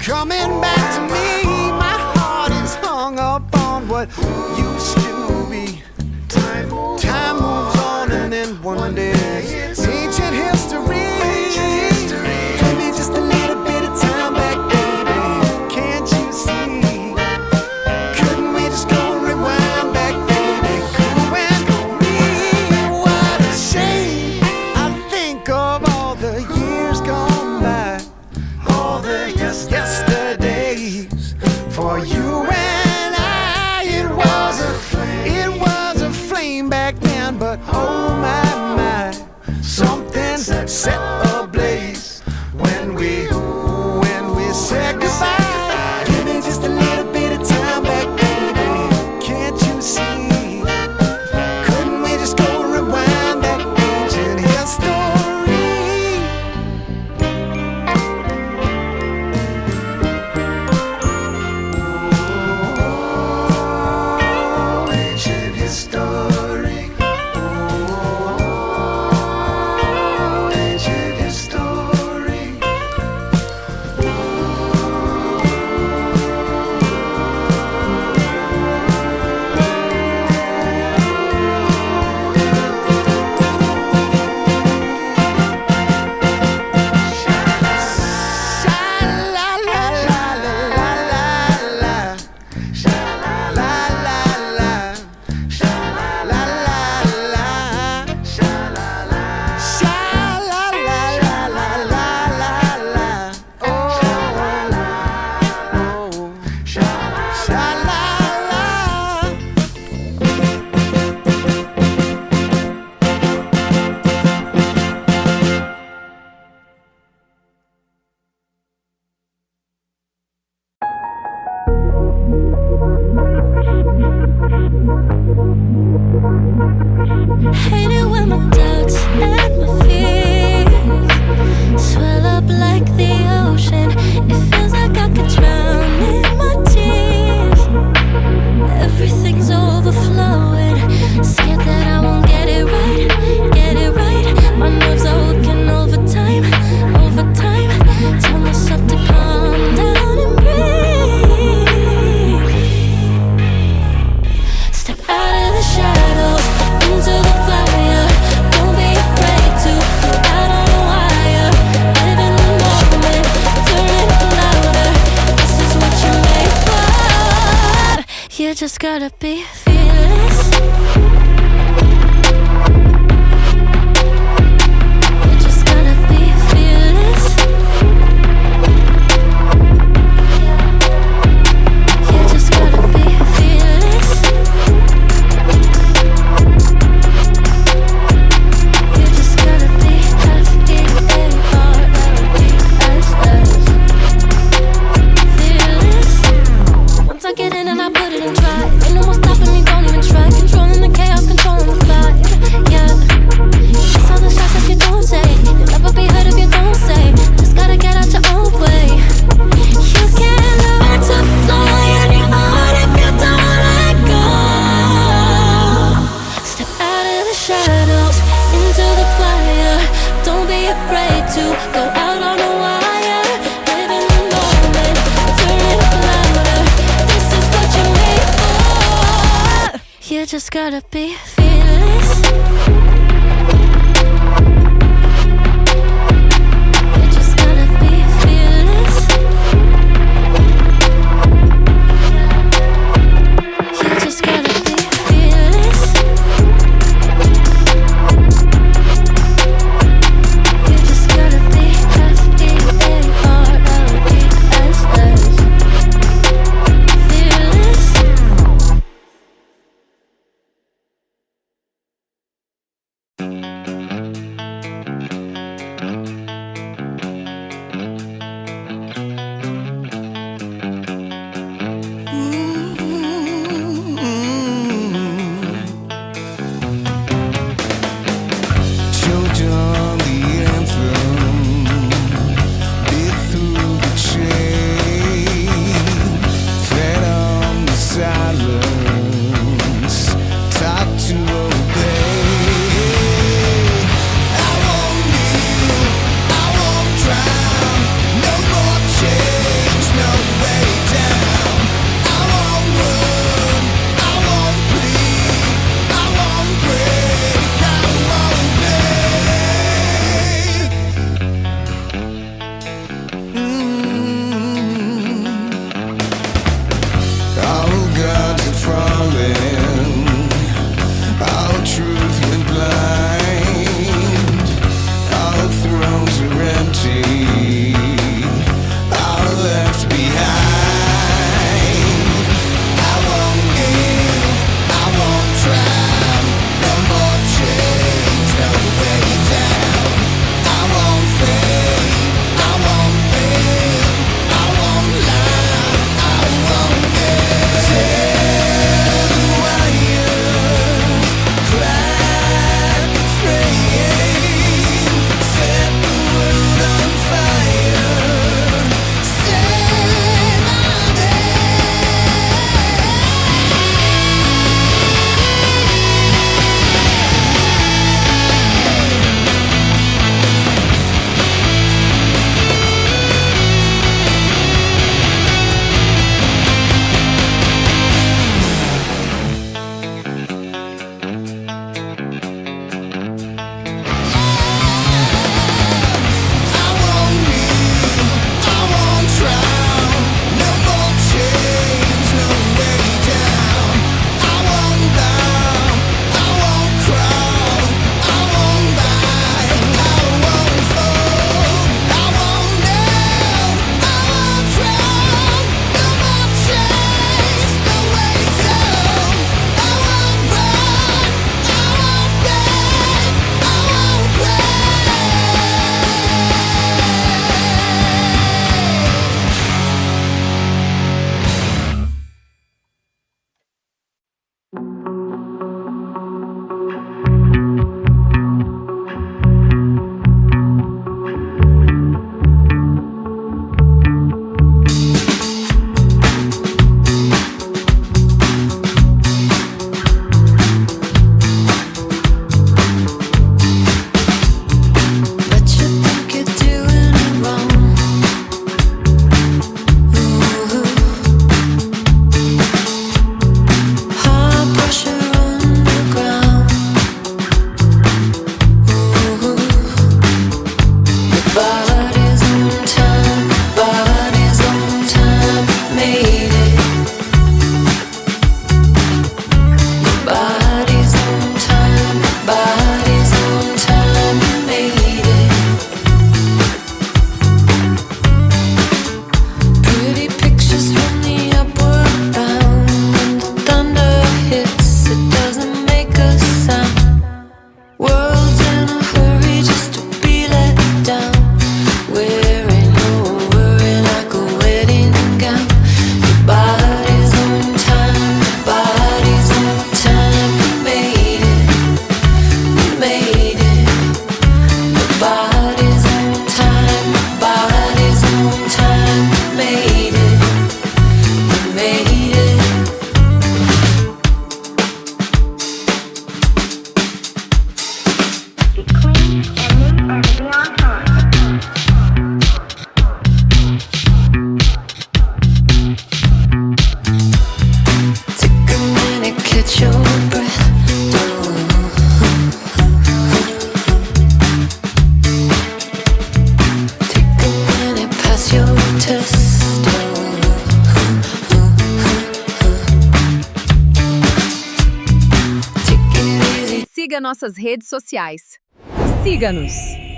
coming back to me. My heart is hung up on what used to be. Time moves on, and then one day it's ancient history. Give me just a little bit of time back, baby. Can't you see? Couldn't we just go rewind back, baby? You and me. What a shame. I think of all the years gone by, all the yesterdays for you and I. It was a flame back then, but oh my, something set ablaze when we said goodbye. Give me just a little bit of time back, baby. Can't you see? Couldn't we just go rewind back ancient history? Ancient history. Ancient history. Hate it when my doubts and my fears swell up like the ocean. It feels like I could drown in my tears. Everything's overflowing. Scared that I won't get it right, get it right. My nerves are working overtime, overtime. Tell myself to calm down and breathe. Step out of the shadows into the fire. Don't be afraid to go out on a wire. Live in the moment, turn it up louder. This is what you're made for. You just gotta be fearless. You just gotta be fearless. You just gotta be fearless. You just gotta be fearless. Once I get in and I put it in drive, ain't no more stopping me, don't even try. Controlling the chaos, controlling the vibe. Yeah, it's all the shots that you don't take. You'll never be heard if you don't say. Just gotta get out your own way. You can't learn to fly on your own if you don't let go. Step out of the shadows into the fire. Don't be afraid to go out on a wire. Live in the moment, turn it up louder. This is what you're made for. You just gotta be fearless. siga nossas redes sociais. Siga-nos!